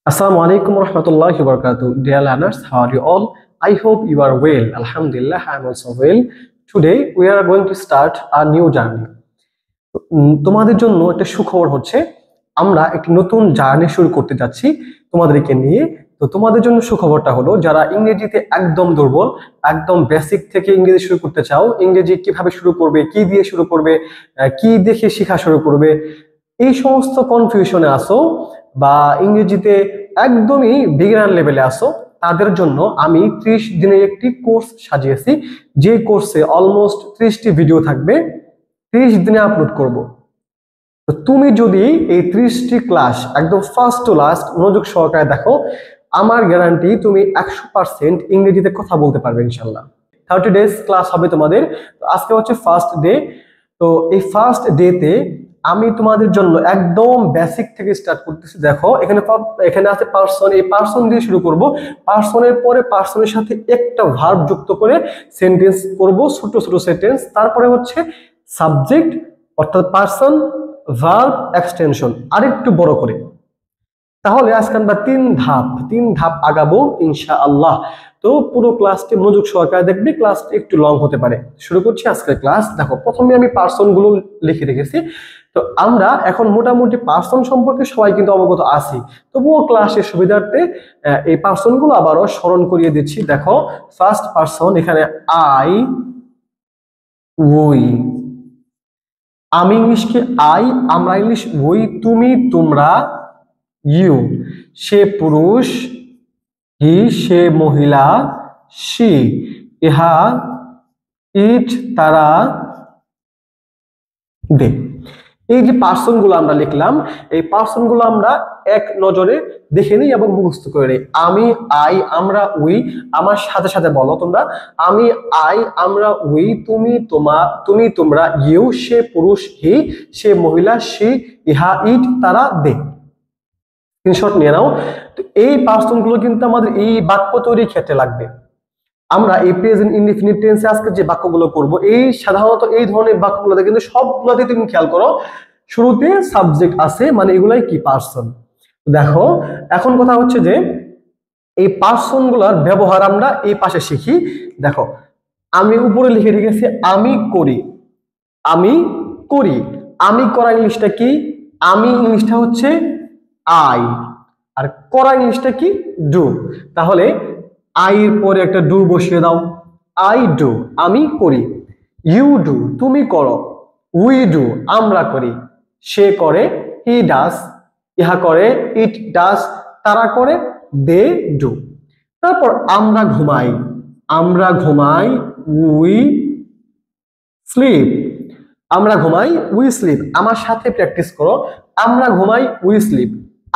Assalamu alaikum warahmatullahi wabarakatuh. Dear learners, how are you all? I hope you are well. Alhamdulillah, I am also well. Today we are going to start a new journey. তোমাদের জন্য একটা সুখবর হচ্ছে আমরা একটি নতুন journey শুরু করতে যাচ্ছি তোমাদেরকে নিয়ে। তো তোমাদের জন্য সুখবরটা হলো যারা ইংরেজিতে একদম দুর্বল, একদম বেসিক থেকে ইংরেজি শুরু করতে চাও, ইংরেজি কিভাবে শুরু করবে, কি দিয়ে শুরু করবে, কি দেখে শেখা শুরু করবে, এই সমস্ত কনফিউশনে আসো বা ইংরেজিতে একদমই বিগিনার লেভেলে আসো, তাদের জন্য আমি 30 দিনের একটি কোর্স সাজিয়েছি। যে কোর্সে অলমোস্ট 30টি ভিডিও থাকবে, 30 দিনে আপলোড করব। তো তুমি যদি এই 30টি ক্লাস একদম ফার্স্ট টু লাস্ট মনোযোগ সহকারে দেখো, আমার গ্যারান্টি তুমি 100% ইংরেজিতে কথা বলতে পারবে ইনশাল্লাহ। 30 ডেজ ক্লাস হবে তোমাদের। তো আজকে হচ্ছে ফার্স্ট ডে। তো এই ফার্স্ট ডেতে আমি তোমাদের জন্য একদম বেসিক থেকে স্টার্ট করতেছি। দেখো এখানে আছে পার্সন, এই পার্সন দিয়ে শুরু করব। পার্সনের পরে পার্সনের সাথে একটা ভার্ব যুক্ত করে সেন্টেন্স করব, ছোট ছোট সেন্টেন্স। তারপরে হচ্ছে সাবজেক্ট অর্থাৎ পার্সন, ভার্ব, এক্সটেনশন আরেকটু বড় করে। তাহলে আজকে আমরা তিন ধাপ আগাবো ইনশাআল্লাহ। তো পুরো ক্লাসটি মনোযোগ সহকারে দেখবে, ক্লাসটি একটু লং হতে পারে। শুরু করছি আজকের ক্লাস। দেখো প্রথমে আমি পার্সন গুলো লিখে রেখেছি। তো আমরা এখন মোটামুটি পার্সন সম্পর্কে সবাই কিন্তু অবগত আছি, তবুও ক্লাসের সুবিধার্থে এই পার্সন গুলো আবারও স্মরণ করিয়ে দিচ্ছি। দেখো ফার্স্ট পার্সন, এখানে আই, উই। আমি ইংলিশকে আই, আমরা ইংলিশ উই, তুমি, তোমরা, ইউ। সে পুরুষ, হি, সে মহিলা, সি, ইহা, ইট, তারা, দে। এই যে পার্সন গুলো আমরা লিখলাম, এই পার্সন গুলো আমরা এক নজরে দেখে নিই এবং মুখস্থ করে নিই। আমি, আই, আমরা, উই। আমার সাথে সাথে বলো তোমরা। আমি, আই, আমরা, উই, তুমি, তোমরা, ইউ। সে পুরুষ, হি, সে মহিলা, সি, ইহা, ইট, তারা, দে। স্ক্রিনশট নিয়ে নাও। তো এই পার্সন গুলো কিন্তু আমাদের এই বাক্য তৈরির ক্ষেত্রে লাগবে। আমরা এই প্রেজেন্ট ইনডিফিনিট টেন্সে আজকে যে বাক্যগুলো করব, এই সাধারণত এই ধরনের বাক্যগুলোতে কিন্তু সবগুলোতে তুমি খেয়াল করো শুরুতে সাবজেক্ট আছে, মানে এগুলাই কি পার্সন। দেখো এখন কথা হচ্ছে যে এই পার্সন গুলার ব্যবহার আমরা এই পাশে শিখি। দেখো আমি উপরে লিখে রেখেছি আমি করি, আমি করি। আমি করা ইংলিশটা কি? আমি ইংলিশটা হচ্ছে আই, আর করা ইংলিশটা কি? ডু। তাহলে আই এর পরে একটা ডু বসিয়ে দাও। আই ডু, আমি করি। ইউ ডু, তুমি করো। উই ডু, আমরা করি। সে করে, হি ডাস। ইহা করে, ইট ডাস। তারা করে, দে ডু। তারপর আমরা ঘুমাই, আমরা ঘুমাই, উই স্লিপ। আমরা ঘুমাই, উই স্লিপ। আমার সাথে প্র্যাকটিস করো। আমরা ঘুমাই, উই স্লিপ।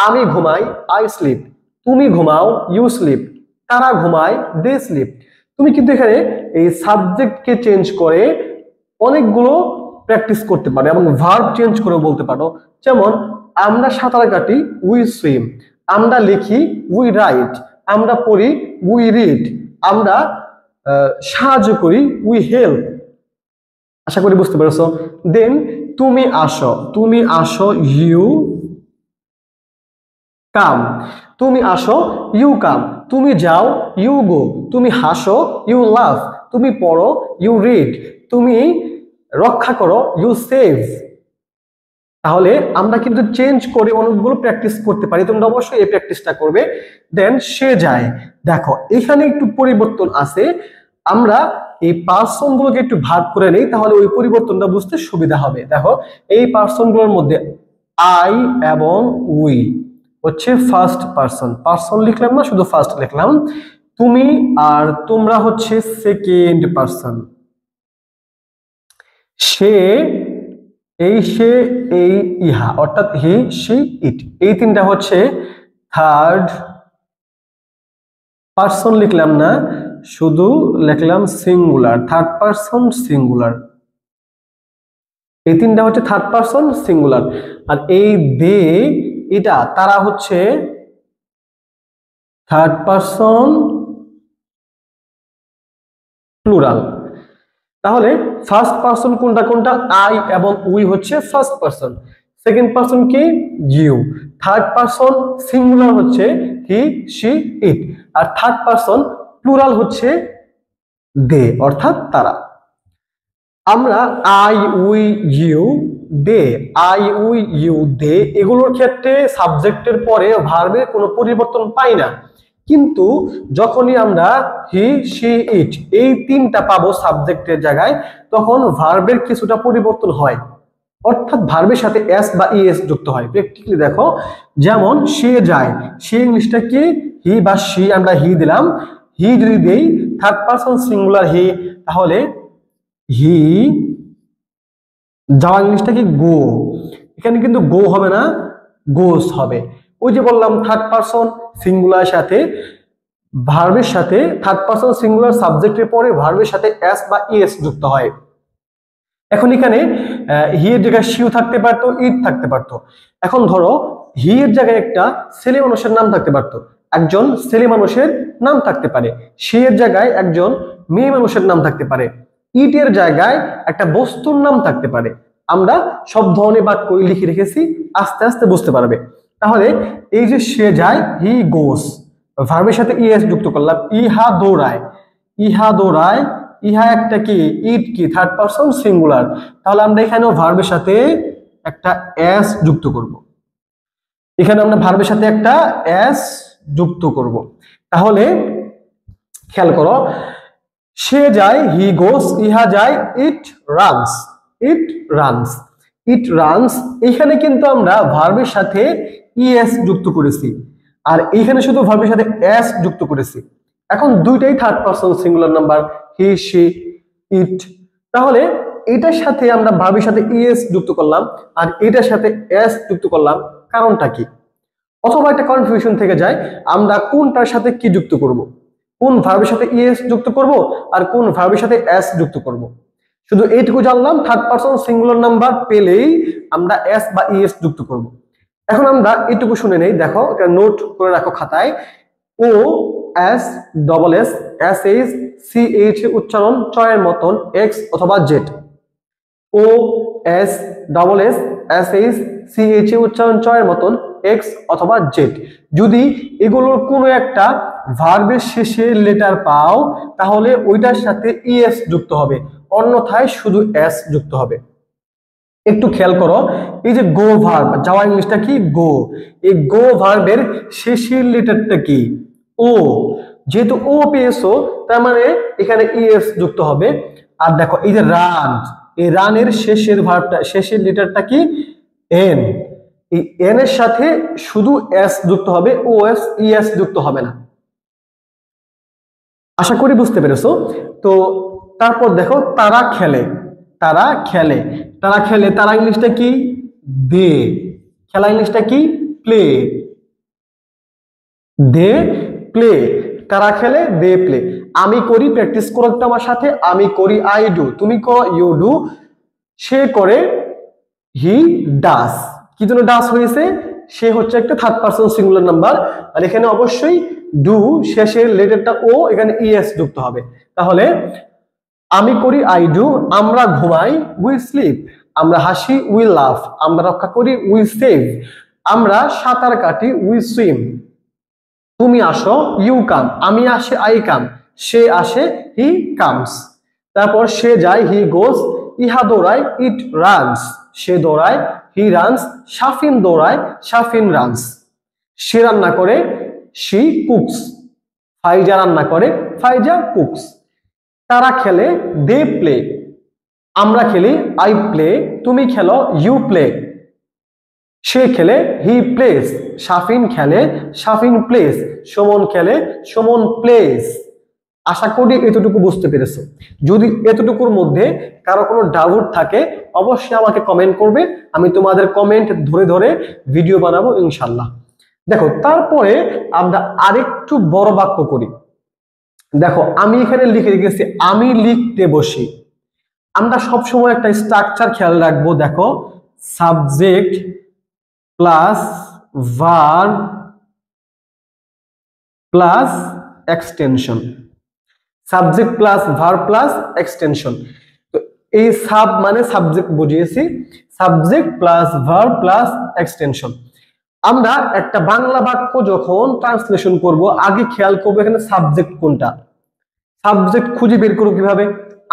আমি ঘুমাই, আই স্লিপ। তুমি ঘুমাও, ইউ স্লিপ। তারা ঘুমায়, দে স্লিপ। তুমি কিন্তু এখানে এই সাবজেক্টকে চেঞ্জ করে অনেকগুলো প্র্যাকটিস করতে পারো এবং ভার্ব চেঞ্জ করে বলতে পারো। যেমন আমরা সাঁতার কাটি, উই সুইম। আমরা লিখি, উই রাইট। আমরা পড়ি, উই রিড। আমরা সাহায্য করি, উই হেল্প। আশা করি বুঝতে পেরেছো। দেন তুমি আসো, তুমি আসো, ইউ কাম। তুমি আসো, ইউ কাম। তুমি যাও, ইউ গো। তুমি হাসো, ইউ লাভ। তুমি পড়ো, ইউ রিড। তুমি রক্ষা করো, ইউ সেভ। তাহলে আমরা কিন্তু চেঞ্জ করে অনেকগুলো প্র্যাকটিস করতে পারি। তোমরা অবশ্যই এই প্র্যাকটিসটা করবে। দেন সে যায়। দেখো এখানে একটু পরিবর্তন আছে, আমরা এই পার্সন গুলোকে একটু ভাগ করে নেই, তাহলে ওই পরিবর্তনটা বুঝতে সুবিধা হবে। দেখো এই পার্সন গুলোর মধ্যে আই এবং উই হচ্ছে ফার্স্ট পার্সন। পার্সন লিখলাম না, শুধু ফার্স্ট লিখলাম। তুমি আর তোমরা হচ্ছে সেকেন্ড পার্সন। সে, এই, সে, এই, ইহা অর্থাৎ হি, সি, ইট, এই তিনটা হচ্ছে থার্ড পার্সন। লিখলাম না, শুধু লিখলাম সিঙ্গুলার, থার্ড পার্সন সিঙ্গুলার। এই তিনটা হচ্ছে থার্ড পার্সন সিঙ্গুলার। আর এই দে, এটা, তারা হচ্ছে থার্ড পার্সন প্লুরাল। তাহলে ফার্স্ট পার্সন কোনটা কোনটা? আই এবং উই হচ্ছে ফার্স্ট পার্সন। সেকেন্ড পারসন কি ইউ, থার্ড পারসন সিঙ্গুলার হচ্ছে হি শি ইট, আর থার্ড পারসন প্লুরাল হচ্ছে দে অর্থাৎ তারা। আমরা I we you they, I we you they এগুলোর ক্ষেত্রে সাবজেক্টের পরে ভার্বের কোনো পরিবর্তন পাই না, কিন্তু যখনই আমরা হি শি ইট এই তিনটা পাবো সাবজেক্টের জায়গায়, তখন ভার্বের কিছুটা পরিবর্তন হয়, অর্থাৎ ভার্বের সাথে এস বা ইএস যুক্ত হয়। প্র্যাকটিক্যালি দেখো, যেমন সে যায়, সে ইংলিশটা কি হি বা শি, আমরা হি দিলাম, হি যদি দেই থার্ড পারসন সিঙ্গুলার হি, তাহলে হি, যাওয়া ইংলিশটা কি গো, এখানে কিন্তু গো হবে না, গোস হবে। ওই যে বললাম থার্ড পারসন সিঙ্গুলার সাথে ভার্বের সাথে থার্ড পারসন সিঙ্গুলার সাবজেক্টের পরে ভার্বের সাথে এস বা ইএস যুক্ত হয়। এখন এখানে হি এর জায়গায় শিউ থাকতে পারতো, ইট থাকতে পারতো। এখন ধরো হি এর জায়গায় একটা ছেলে মানুষের নাম থাকতে পারতো, একজন ছেলে মানুষের নাম থাকতে পারে। শি এর জায়গায় একজন মেয়ে মানুষের নাম থাকতে পারে। ইট এর জায়গায় একটা বস্তুর নাম থাকতে পারে। আমরা সব ধরনের বাক্য লিখে রেখেছি, আস্তে আস্তে বুঝতে পারবে। তাহলে এই যে সে যায়, হি গোস, ভার্বের সাথে ইএস যুক্ত করলাম, ইহা দৌড়ায়, ইহা দৌড়ায়, ইহা একটা কি ইট কি থার্ড পারসন সিঙ্গুলার, তাহলে আমরা এখানেও ভার্বের সাথে একটা এস যুক্ত করব, এখানে আমরা ভার্বের সাথে একটা এস যুক্ত করব। তাহলে খেয়াল করো, সে যায় হি গোস, ইহা যায় ইট রানস, ইট রানস, ইট রানস, এখানে কিন্তু আমরা ভার্বের সাথে ইএস যুক্ত করেছি, আর এখানে শুধু ভার্বের সাথে এস যুক্ত করেছি। এখন দুইটাই third person singular number, he she ইট, তাহলে এটার সাথে আমরা ভার্বের সাথে ইএস যুক্ত করলাম আর এটার সাথে এস যুক্ত করলাম, কারণটা কি? অথবা একটা কনফিউশন থেকে যায়, আমরা কোনটার সাথে কি যুক্ত করব, কোন ভার্বের সাথে ইএস যুক্ত করব আর কোন ভার্বের সাথে এস যুক্ত করব। শুধু এইটুকু জানলাম, থার্ড পারসন সিঙ্গুলার নাম্বার পেলেই আমরা এস বা ইএস যুক্ত করব। এখন আমরা এইটুকু শুনে নেই, দেখো এটা নোট করে রাখো খাতায়। O S double S, S H C H উচ্চারণ চয়ের মতন এক্স অথবা Z. O S double S, S H C H উচ্চারণ চয়ের মতন এক্স অথবা জেড। যদি এগুলোর কোনো একটা ভার্বের শেষে লেটার পাও, তাহলে ওইটার সাথে ইএস যুক্ত হবে, অন্যথায় শুধু এস যুক্ত হবে। একটু খেয়াল করো, এই যে গো ভার্ব, যাওয়া ইংলিশটা কি গো, এই গো ভার্বের শেষের লেটারটা কি ও, যেহেতু ও পেয়েছো তার মানে এখানে ইএস যুক্ত হবে। আর দেখো এই যে রান, এই রানের শেষের ভার্বটা, শেষের লেটারটা কি এন, এই এন এর সাথে শুধু এস যুক্ত হবে, ও এস ইএস যুক্ত হবে না। আশা করি বুঝতে পেরেছো। তো তারপর দেখো তারা খেলে, তারা খেলে, তারা খেলে, তারা ইংলিশটা কি দে, খেলা ইংলিশটা কি প্লে, দে প্লে, তারা খেলে দে প্লে। আমি করি, প্র্যাকটিস করো একটু আমার সাথে, আমি করি আই ডু, তুমি করো ইউ ডু, সে করে হি ডাস। কি জন্য ডাস হয়েছে? সে হচ্ছে একটা থার্ড পারসন সিঙ্গুলার নাম্বার, আর এখানে অবশ্যই ডু শেষের লেটারটা ও, এখানে ইএস যুক্ত হবে। তাহলে আমি করি আই ডু, আমরা ঘুমাই উই স্লিপ, আমরা হাসি উই লাভ, আমরা রক্ষা করি উই সেভ, আমরা সাঁতার কাটি উই সুইম, তুমি আসো ইউ কাম, আমি আসে আই কাম, সে আসে হি কামস। তারপর সে যায় হি গোস, ইহা দৌড়ায় ইট রানস, সে দৌড়ায় হি রানস, শাফিন দৌড়ায় শাফিন রানস, সে রান্না করে শি কুকস, ফাইজা রান্না করে ফাইজা কুকস। তারা খেলে দে প্লে, আমরা খেলি আই প্লে, তুমি খেলো ইউ প্লে, সে খেলে হি প্লেস, শাফিন খেলে শাফিন প্লেস, সুমন খেলে সুমন প্লেস। আশা করি এতটুকু বুঝতে পেরেছো। যদি এতটুকুর মধ্যে কারো কোনো ডাউট থাকে অবশ্যই আমাকে কমেন্ট করবে, আমি তোমাদের কমেন্ট ধরে ধরে ভিডিও বানাবো ইনশাল্লাহ। দেখো তারপরে আমরা আরেকটু বড় বাক্য করি। দেখো আমি এখানে লিখে রেখেছি আমি লিখতে বসি। আমরা সবসময় একটা স্ট্রাকচার খেয়াল রাখবো, দেখো subject plus verb plus extension, subject plus verb plus extension. তো এই সাব মানে সাবজেক্ট বুঝিয়েছি, subject plus verb plus extension. আমরা একটা বাংলা বাক্য যখন ট্রান্সলেশন করব আগে খেয়াল করবো এখানে সাবজেক্ট কোনটা। সাবজেক্ট খুঁজে বের করবো কিভাবে?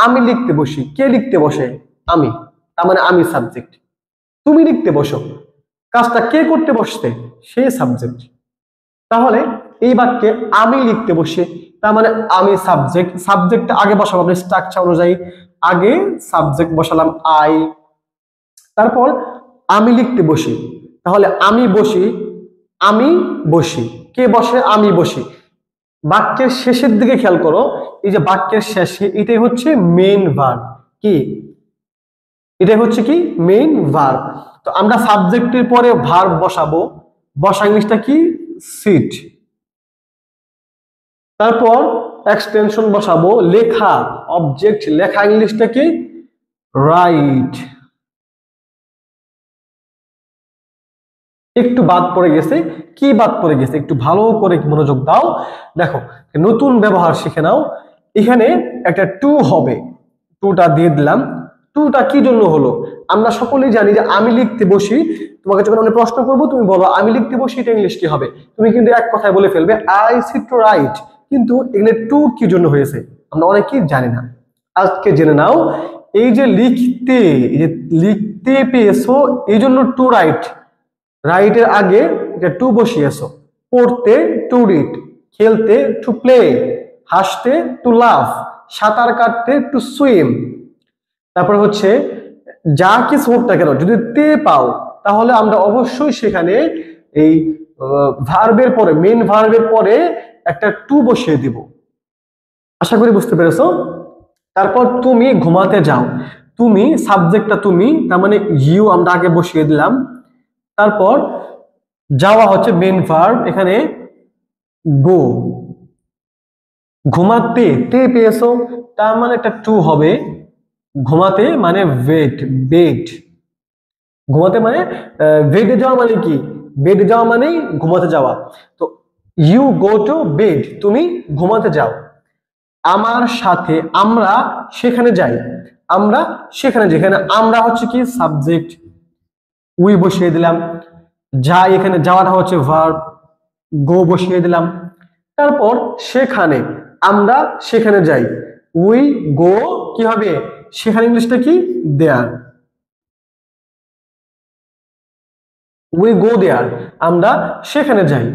আমি লিখতে বসি, কে লিখতে বসে? আমি, তার মানে আমি সাবজেক্ট। তুমি লিখতে বসো, কাজটা কে করতে বসতে? সে সাবজেক্ট। তাহলে এই বাক্যে আমি লিখতে বসে, তার মানে আমি সাবজেক্ট। সাবজেক্ট আগে বসাবো আপনি স্ট্রাকচার অনুযায়ী, আগে সাবজেক্ট বসালাম আই, তারপর আমি লিখতে বসি, তাহলে আমি বসি, আমি বসি, কে বসে? আমি বসি। বাক্যের শেষের দিকে খেয়াল করো, এই যে বাক্যের শেষে এটাই হচ্ছে মেইন ভার্ব। কি এটাই হচ্ছে কি মেইন ভার্ব। তো আমরা সাবজেক্টের পরে ভার্ব বসাবো, বসা ইংলিশটা কি? সিট। তারপর এক্সটেনশন বসাবো, লেখা অবজেক্ট, লেখা ইংলিশটা কি? রাইট। একটু বাদ পড়ে গেছে, কি বাদ পড়ে গেছে একটু ভালো করে মনোযোগ দাও। দেখো নতুন ব্যবহার শিখে নাও। এখানে একটা টু হবে, টুটা দিয়ে দিলাম। টুটা কি জন্য হলো? আমরা সকলেই জানি যে আমি লিখতে বসি, তোমাকে যখন আমি প্রশ্ন করবো তুমি বলো আমি লিখতে বসি, এটা ইংলিশ কি হবে? তুমি কিন্তু এক কথায় বলে ফেলবে আই সিট টু রাইট। কিন্তু এখানে টু কি জন্য হয়েছে আমরা অনেকেই জানি না, আজকে জেনে নাও। এই যে লিখতে, এই যে লিখতে পেয়েছো এই জন্য টু রাইট, রাইটের আগে এটা টু বসিয়েছো। পড়তে টু রিড, খেলতে টু প্লে, হাসতে টু লাভ, সাঁতার কাটতে টু সুইম। তারপর হচ্ছে যা কিছু হোক না কেন যদি তে পাও তাহলে আমরা অবশ্যই সেখানে এই ভার্বের পরে, মেইন ভার্বের পরে একটা টু বসিয়ে দিব। আশা করি বুঝতে পেরেছো। তারপর তুমি ঘুমাতে যাও, তুমি সাবজেক্টটা তুমি, তার মানে ইউ আমরা আগে বসিয়ে দিলাম। তারপর যাওয়া হচ্ছে মেইন ভার্ব, এখানে গো। ঘুমাতে তে পেয়েছো, তার মানে একটা টু হবে। ঘুমাতে মানে ওয়েট, বেড। ঘুমাতে মানে বেডে যাওয়া মানে কি? বেডে যাওয়া মানেই ঘুমাতে যাওয়া। তো ইউ গো টু বেড, তুমি ঘুমাতে যাও। আমার সাথে, আমরা সেখানে যাই, আমরা সেখানে, যেখানে আমরা হচ্ছে কি সাবজেক্ট, উই বসিয়ে দিলাম। যাই এখানে যাওয়াটা হচ্ছে ভার্ব, গো বসিয়ে দিলাম। তারপর সেখানে, আমরা সেখানে যাই, উই গো কি হবে? সেখানে ইংলিশটা কি? দেয়ার। উই গো দেয়ার, আমরা সেখানে যাই।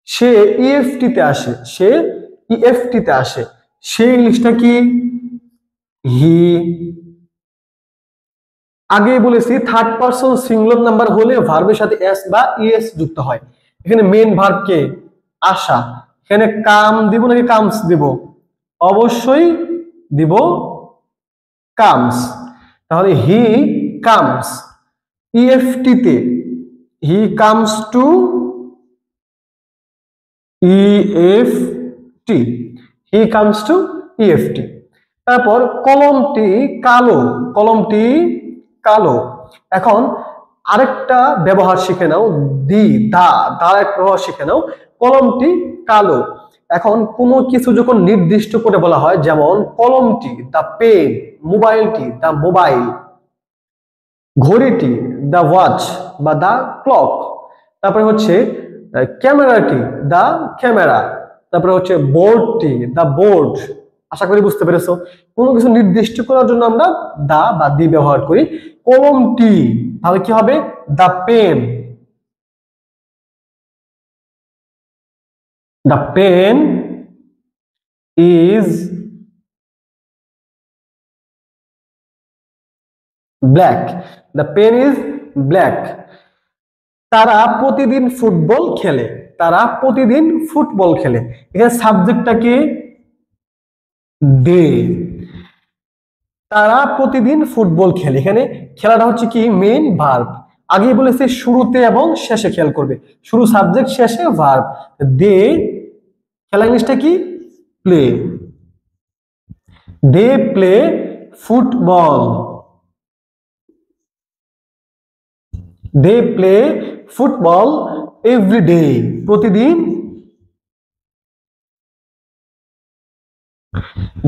সে ইএফটি তে আসে, সে ইএফটি তে আসে, সে ইংলিশটা কি? হি। আগেই বলেছি থার্ড পারসন সিঙ্গুলার নাম্বার হলে ভার্বের সাথে এস বা ইএস যুক্ত হয়। এখানে মেইন ভার্ব কে? আসা। এখানে কাম দিব নাকি কামস দিব? অবশ্যই দিব কামস। তাহলে হি কামস ইএফটি তে, he comes to EFT, he comes to EFT. তারপর কলমটি কালো, কলমটি কালো। এখন আরেকটা ব্যবহার শিখে নাও, দি দা, দার এক ব্যবহার শিখে নাও। কলমটি কালো। এখন কোনো কিছু যখন নির্দিষ্ট করে বলা হয়, যেমন কলমটি দা পেন, মোবাইলটি দা মোবাইল, ঘড়িটি দা ওয়াচ বা দা ক্লক। তারপরে হচ্ছে ক্যামেরাটি দা ক্যামেরা, তারপরে হচ্ছে বোর্ডটি দা বোর্ড। আশা করি বুঝতে পেরেছো। কোনো কিছু নির্দিষ্ট করার জন্য আমরা দা বা দি ব্যবহার করি। কলমটি তাহলে কি হবে? The pen, the pen is black, the pen is black. তারা প্রতিদিন ফুটবল খেলে, তারা প্রতিদিন ফুটবল খেলে। এখানে সাবজেক্টটা কি? দে। তারা প্রতিদিন ফুটবল খেলে, এখানে খেলাটা হচ্ছে কি মেইন ভার্ব। আগে বলেছে শুরুতে এবং শেষে খেয়াল করবে, শুরু সাবজেক্ট শেষে ভার্ব। দে খেলা ইংলিশটা কি? Play. They play football, they play football every day, প্রতিদিন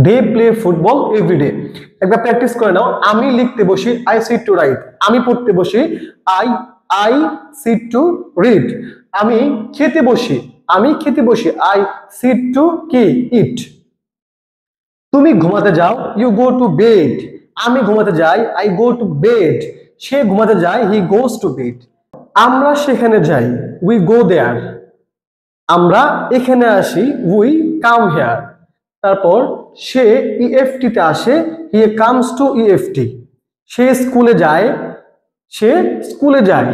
দে প্লে ফুটবল এভরিডে। একবার প্র্যাকটিস করে নাও। আমি লিখতে বসি, আই সিট টু রাইট। আমি পড়তে বসি, I I sit to read. আমি খেতে বসি, আই সিট টু কি ইট। তুমি ঘুমাতে যাও, ইউ গো টু বেড। আমি ঘুমাতে যাই, আই গো টু বেড। সে ঘুমাতে যায়, হি গোজ টু বেড। আমরা সেখানে যাই, উই গো দেয়ার। আমরা এখানে আসি, উই কাম হেয়ার। তারপর সে ইএফটি তে আসে, হি কামস টু ইএফটি। সে স্কুলে যায়,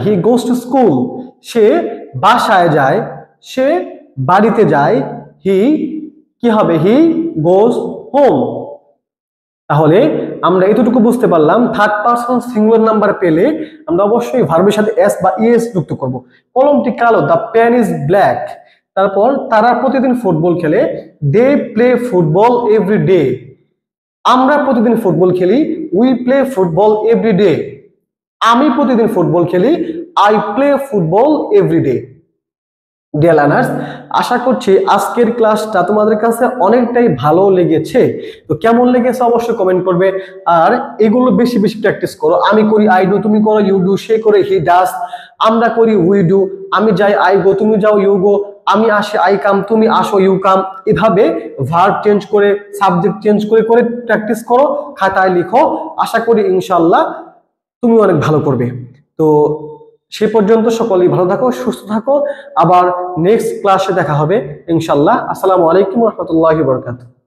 হি গোজ টু স্কুল। সে বাসায় যায়, সে বাড়িতে যায়, হি কি হবে, হি গোজ হোম। তাহলে আমরা এতটুকু বুঝতে পারলাম, থার্ড পারসন সিঙ্গুলার নাম্বার পেলে আমরা অবশ্যই ভার্বের সাথে এস বা ইএস যুক্ত করব। কলমটি কালো, দ্য পেন ইজ ব্ল্যাক। তারপর তারা প্রতিদিন ফুটবল খেলে, they play football every day. আমরা প্রতিদিন ফুটবল খেলি, we play football every day. আমি প্রতিদিন ফুটবল খেলি, I play football every day. Dear learners, আশা করছি আজকের ক্লাসটা তোমাদের কাছে অনেকটাই ভালো লেগেছে। তো কেমন লেগেছে অবশ্যই কমেন্ট করবে। আর এগুলো বেশি বেশি প্র্যাকটিস করো। আমি করি আই ডু, তুমি করো ইউ ডু, সে করে হি ডাজ, আমরা করি উই ডু, আমি যাই আই গো, তুমি যাও ইউ গো, আমি আসি আই কাম, তুমি আসো ইউ কাম। এভাবে ভার্ব চেঞ্জ করে, সাবজেক্ট চেঞ্জ করে করে প্র্যাকটিস করো, খাতায় লিখো। আশা করি ইনশাআল্লাহ তুমি অনেক ভালো করবে। তো সে পর্যন্ত সকলেই ভালো থাকো, সুস্থ থাকো। আবার নেক্সট ক্লাসে দেখা হবে ইনশাআল্লাহ। আসসালামু আলাইকুম ওয়া রাহমাতুল্লাহি ওয়া বারাকাতুহু।